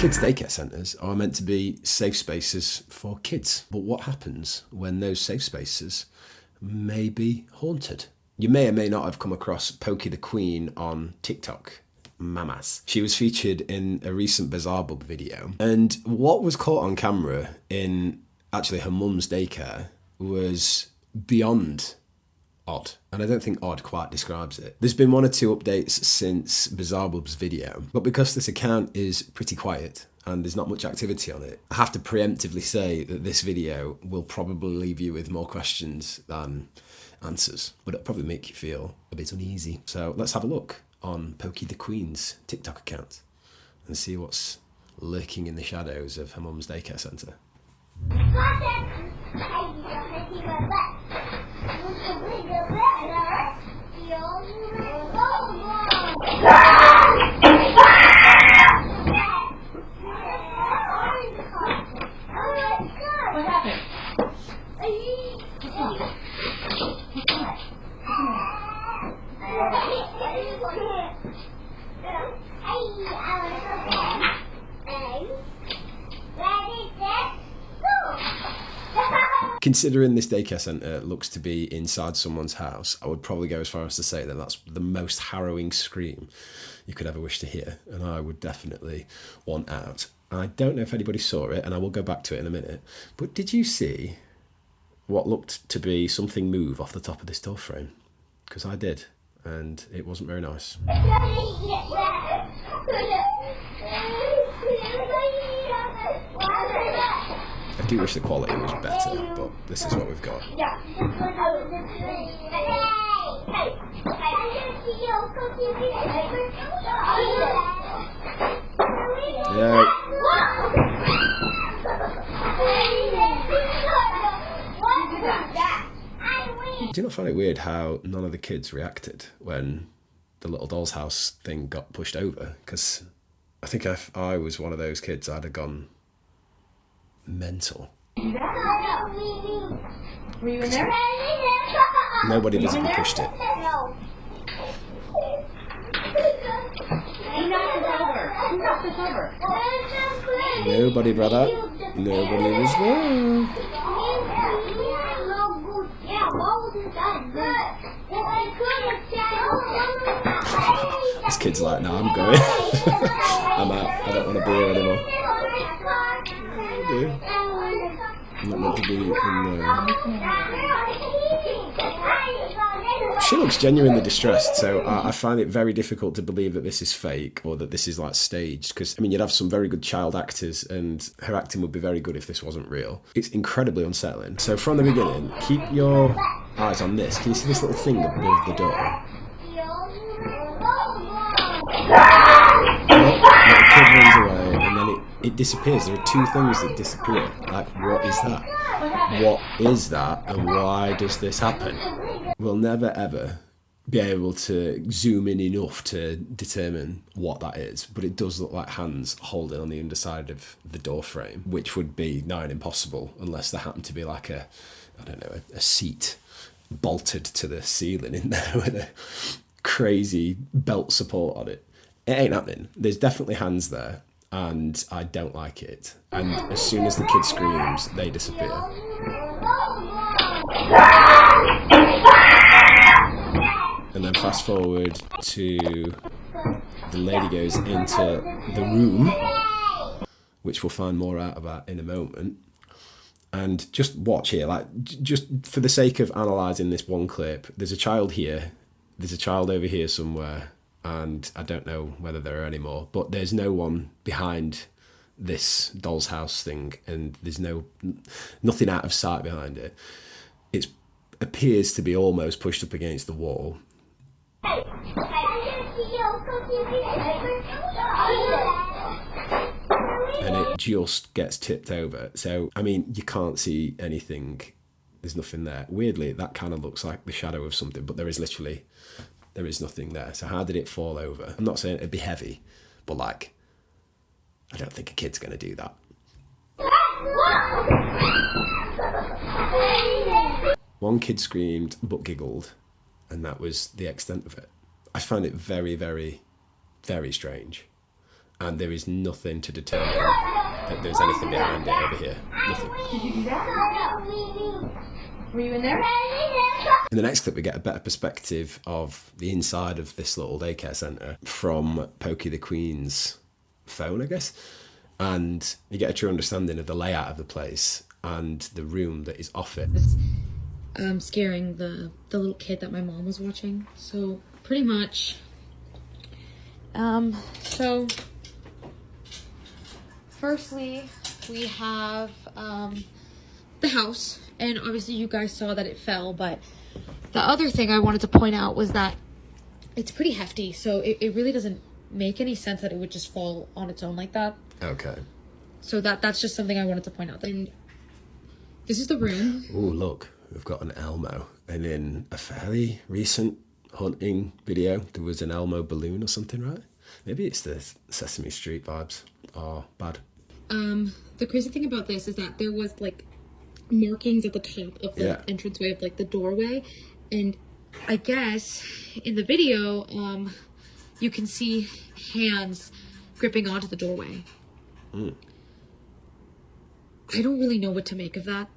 Kids' daycare centres are meant to be safe spaces for kids. But what happens when those safe spaces may be haunted? You may or may not have come across Poki the Queen on TikTok. Mamas. She was featured in a recent Bizarre Bub video. And what was caught on camera in actually her mum's daycare was beyond odd. And I don't think odd quite describes it. There's been one or two updates since Bizarre Bub's video, but because this account is pretty quiet and there's not much activity on it, I have to preemptively say that this video will probably leave you with more questions than answers, but it'll probably make you feel a bit uneasy. So let's have a look on Poki the Queen's TikTok account and see what's lurking in the shadows of her mum's daycare centre. What happened? Considering this daycare centre looks to be inside someone's house, I would probably go as far as to say that that's the most harrowing scream you could ever wish to hear, and I would definitely want out. I don't know if anybody saw it, and I will go back to it in a minute, but did you see what looked to be something move off the top of this door frame? Because I did, and it wasn't very nice. I do wish the quality was better, but this is what we've got. Yeah. Do you not find it weird how none of the kids reacted when the little doll's house thing got pushed over? Because I think if I was one of those kids, I'd have gone mental. Were you in there? Nobody visibly pushed it. He knocked us over. Who knocked us over? Nobody, brother. Nobody was there. This kid's like, no, I'm going. I'm out. I don't want to be here anymore. I'm not meant to be in there. She looks genuinely distressed, so I find it very difficult to believe that this is fake or that this is like staged, because I mean, you'd have some very good child actors and her acting would be very good if this wasn't real. It's incredibly unsettling. So from the beginning, keep your eyes on this. Can you see this little thing above the door? The kid runs away and then it disappears. There are two things that disappear. Like, what is that? What is that, and why does this happen? We'll never ever be able to zoom in enough to determine what that is, but it does look like hands holding on the underside of the door frame, which would be nigh on impossible unless there happened to be like a seat bolted to the ceiling in there with a crazy belt support on it. It ain't happening. There's definitely hands there, and I don't like it. And as soon as the kid screams, they disappear. And then fast forward to the lady goes into the room, which we'll find more out about in a moment. And just watch here, like, just for the sake of analysing this one clip, there's a child here, there's a child over here somewhere, and I don't know whether there are any more, but there's no one behind this doll's house thing, and there's nothing out of sight behind it. It appears to be almost pushed up against the wall. And it just gets tipped over. So, I mean, you can't see anything. There's nothing there. Weirdly, that kind of looks like the shadow of something, but there is nothing there. So how did it fall over? I'm not saying it'd be heavy, but like, I don't think a kid's going to do that. One kid screamed but giggled, and that was the extent of it. I find it very, very, very strange. and there is nothing to determine that there's anything behind it over here. Nothing. Did you do that? Were you in there? In the next clip, we get a better perspective of the inside of this little daycare centre from Poki the Queen's phone, I guess. And you get a true understanding of the layout of the place and the room that is off it. Scaring the little kid that my mom was watching. So pretty much, so firstly we have the house, and obviously you guys saw that it fell, but the other thing I wanted to point out was that it's pretty hefty, so it really doesn't make any sense that it would just fall on its own like that. Okay. So that's just something I wanted to point out. And this is the room. Oh, look, we've got an Elmo. And in a fairly recent hunting video, there was an Elmo balloon or something, right? Maybe it's the Sesame Street vibes are bad. The crazy thing about this is that there was like markings at the top of the entranceway of like the doorway, and I guess in the video you can see hands gripping onto the doorway. I don't really know what to make of that.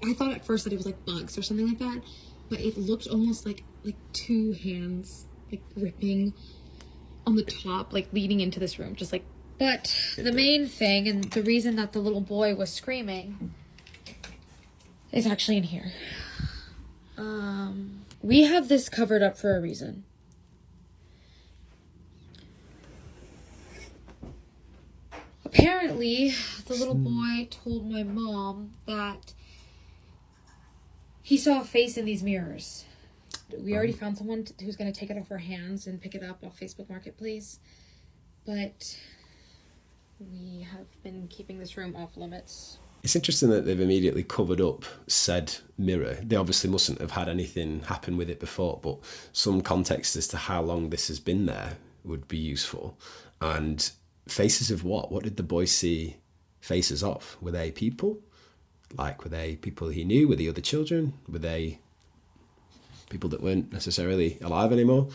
I thought at first that it was like bugs or something like that, but it looked almost like two hands like gripping on the top, like leading into this room, just like. But the main thing, and the reason that the little boy was screaming, is actually in here. We have this covered up for a reason. Apparently, the little boy told my mom that he saw a face in these mirrors. We already found someone who's going to take it off our hands and pick it up off Facebook Marketplace. But we have been keeping this room off limits. It's interesting that they've immediately covered up said mirror. They obviously mustn't have had anything happen with it before, but some context as to how long this has been there would be useful. And faces of what? What did the boy see faces of? Were they people? Like, were they people he knew? Were they other children? Were they people that weren't necessarily alive anymore?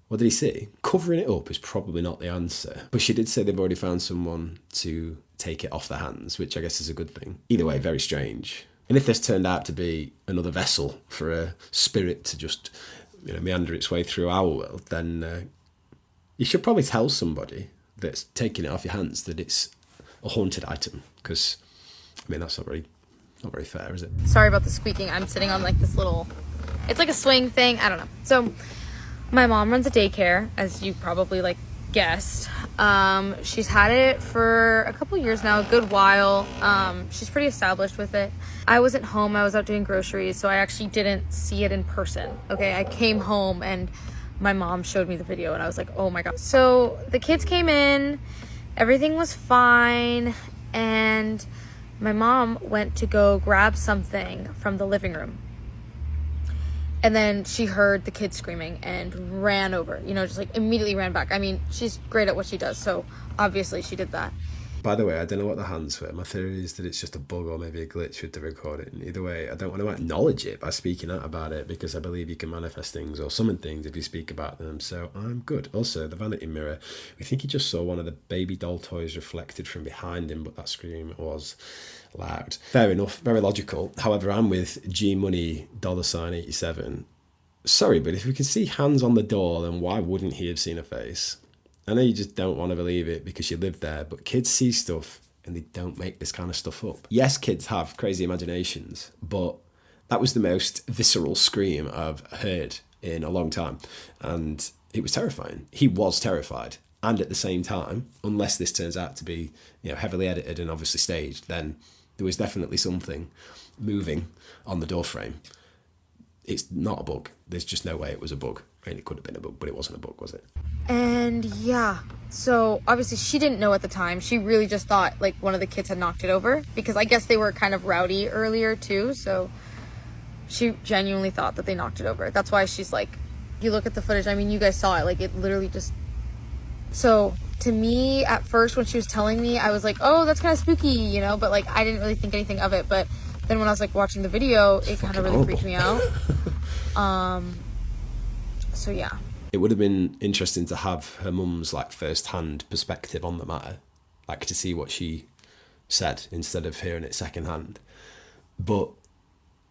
What did he see? Covering it up is probably not the answer. But she did say they've already found someone to take it off their hands, which I guess is a good thing. Either way, very strange. And if this turned out to be another vessel for a spirit to just, meander its way through our world, then you should probably tell somebody that's taking it off your hands that it's a haunted item. Because, that's not very fair, is it? Sorry about the squeaking. I'm sitting on like this little, it's like a swing thing. I don't know. So my mom runs a daycare, as you probably guessed. She's had it for a couple years now, a good while. She's pretty established with it. I wasn't home. I was out doing groceries, so I actually didn't see it in person. Okay, I came home and my mom showed me the video and I was like, oh my God. So the kids came in, everything was fine, and my mom went to go grab something from the living room. And then she heard the kids screaming and ran over, just immediately ran back. She's great at what she does, so obviously she did that. By the way, I don't know what the hands were. My theory is that it's just a bug or maybe a glitch with the recording. Either way, I don't want to acknowledge it by speaking out about it, because I believe you can manifest things or summon things if you speak about them, so I'm good. Also, the vanity mirror, we think he just saw one of the baby doll toys reflected from behind him, but that scream was loud. Fair enough, very logical. However, I'm with G Money $87. Sorry, but if we can see hands on the door, then why wouldn't he have seen a face? I know you just don't want to believe it because you live there, but kids see stuff and they don't make this kind of stuff up. Yes, kids have crazy imaginations, but that was the most visceral scream I've heard in a long time. And it was terrifying. He was terrified. And at the same time, unless this turns out to be, heavily edited and obviously staged, then there was definitely something moving on the door frame. It's not a bug. There's just no way it was a bug. I mean, it could have been a bug, but it wasn't a bug, was it? And yeah, so obviously she didn't know at the time. She really just thought one of the kids had knocked it over, because I guess they were kind of rowdy earlier too. So she genuinely thought that they knocked it over. That's why she's you look at the footage. You guys saw it. It literally just. So to me, at first when she was telling me, I was like, oh, that's kind of spooky, but I didn't really think anything of it. But then when I was watching the video, it kind of really freaked me out. So yeah. It would have been interesting to have her mum's like first-hand perspective on the matter, like to see what she said instead of hearing it second-hand. But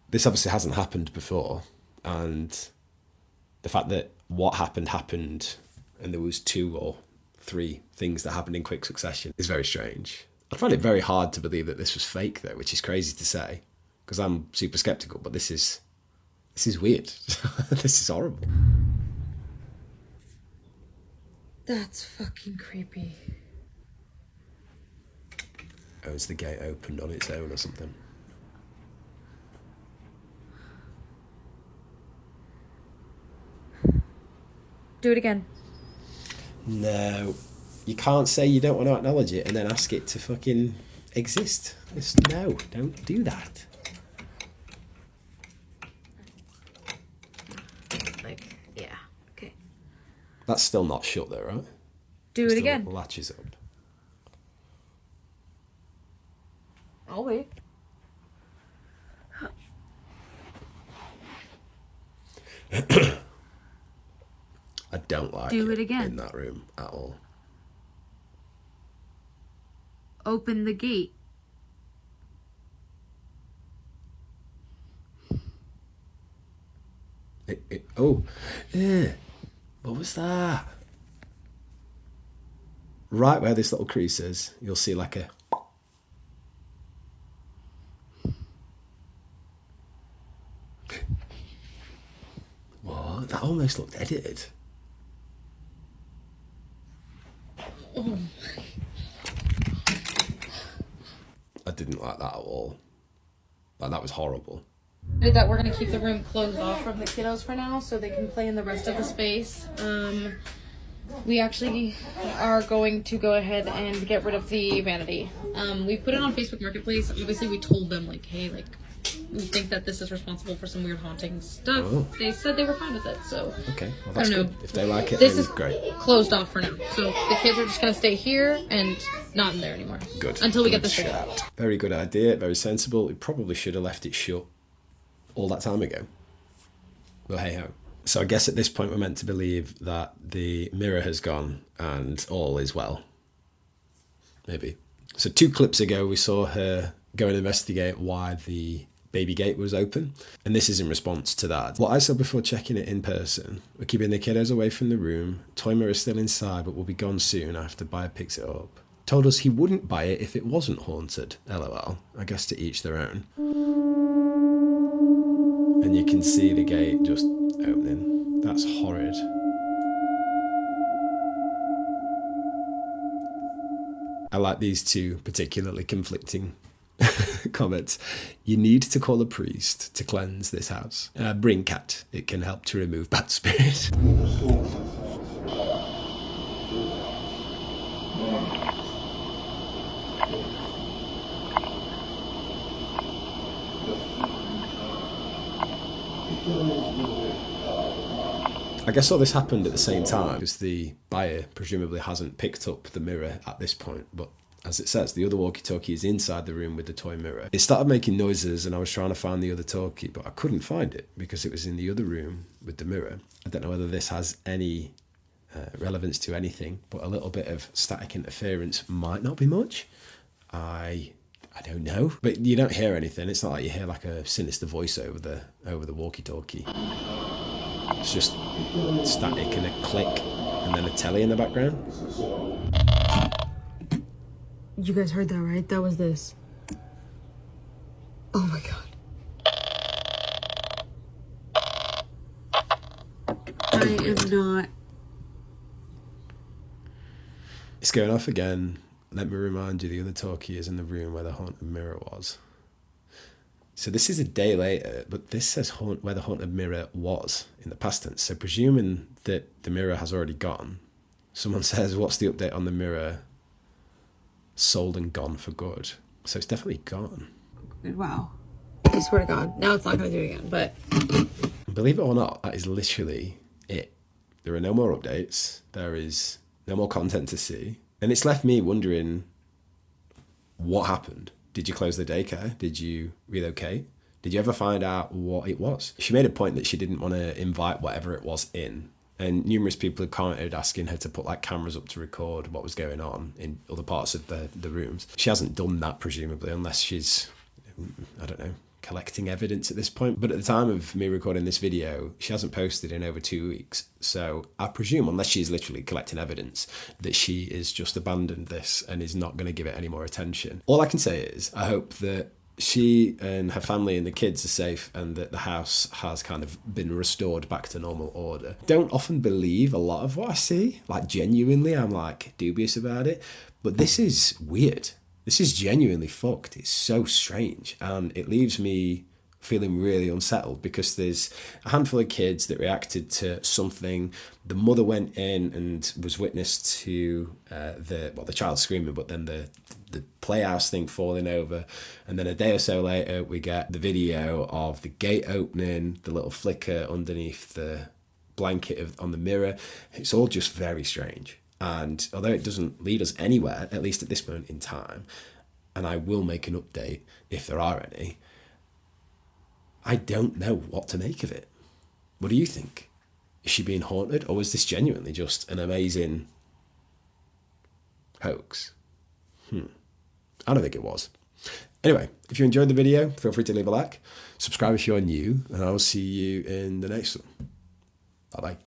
this obviously hasn't happened before, and the fact that what happened and there was 2 or 3 things that happened in quick succession is very strange. I find it very hard to believe that this was fake though, which is crazy to say because I'm super skeptical, but this is weird. This is horrible. That's fucking creepy. Oh, is the gate opened on its own or something? Do it again. No. You can't say you don't want to acknowledge it and then ask it to fucking exist. No, don't do that. Like, yeah. Okay. That's still not shut though, right? Do it again. Latches up. I'll wait. I don't like Do it again. in that room at all. Open the gate. Oh, yeah. What was that? Right where this little crease is, you'll see like a... What? That almost looked edited. Oh. I didn't like that at all. Like, that was horrible. That we're gonna keep the room closed off from the kiddos for now so they can play in the rest of the space. We actually are going to go ahead and get rid of the vanity. We put it on Facebook Marketplace. Obviously we told them like, hey, like, we think that this is responsible for some weird haunting stuff. Oh. They said they were fine with it, so. Okay, well that's good. If they like it, this then is great. Closed off for now. So the kids are just gonna stay here and not in there anymore. Good. Until we Good get this figured out. Very good idea, very sensible. We probably should have left it shut all that time ago. Well, hey ho. So I guess at this point we're meant to believe that the mirror has gone and all is well. Maybe. So 2 clips ago we saw her go and investigate why the baby gate was open, and this is in response to that. What I said before checking it in person, we're keeping the kiddos away from the room. Toy mirror is still inside but will be gone soon after buyer picks it up. Told us he wouldn't buy it if it wasn't haunted. LOL. I guess to each their own. And you can see the gate just opening. That's horrid. I like these 2 particularly conflicting comments. You need to call a priest to cleanse this house. Bring cat. It can help to remove bad spirit. I guess all this happened at the same time because the buyer presumably hasn't picked up the mirror at this point, but as it says, the other walkie-talkie is inside the room with the toy mirror. It started making noises and I was trying to find the other talkie, but I couldn't find it because it was in the other room with the mirror. I don't know whether this has any relevance to anything, but a little bit of static interference might not be much. I don't know, but you don't hear anything. It's not like you hear like a sinister voice over the walkie-talkie. It's just static and a click and then a telly in the background. You guys heard that, right? That was this. Oh my god. I am not. It's going off again. Let me remind you, the other talkie is in the room where the haunted mirror was. So this is a day later, but this says where the haunted mirror was in the past tense. So presuming that the mirror has already gone, someone says, what's the update on the mirror? Sold and gone for good. So it's definitely gone. Wow. I swear to God. Now it's not going to do it again, but... Believe it or not, that is literally it. There are no more updates. There is no more content to see. And it's left me wondering, what happened? Did you close the daycare? Did you relocate? Did you ever find out what it was? She made a point that she didn't want to invite whatever it was in And numerous people have commented asking her to put like cameras up to record what was going on in other parts of the rooms. She hasn't done that, presumably, unless she's, I don't know, collecting evidence at this point. But at the time of me recording this video, she hasn't posted in over 2 weeks. So I presume, unless she's literally collecting evidence, that she is just abandoned this and is not going to give it any more attention. All I can say is I hope that she and her family and the kids are safe and that the house has kind of been restored back to normal order. Don't often believe a lot of what I see. Like, genuinely, I'm like dubious about it. But this is weird. This is genuinely fucked. It's so strange. And it leaves me feeling really unsettled because there's a handful of kids that reacted to something. The mother went in and was witness to the child screaming, but then the playhouse thing falling over. And then a day or so later, we get the video of the gate opening, the little flicker underneath the blanket on the mirror. It's all just very strange. And although it doesn't lead us anywhere, at least at this moment in time, and I will make an update if there are any, I don't know what to make of it. What do you think? Is she being haunted, or was this genuinely just an amazing hoax? I don't think it was. Anyway, if you enjoyed the video, feel free to leave a like. Subscribe if you're new, and I'll see you in the next one. Bye-bye.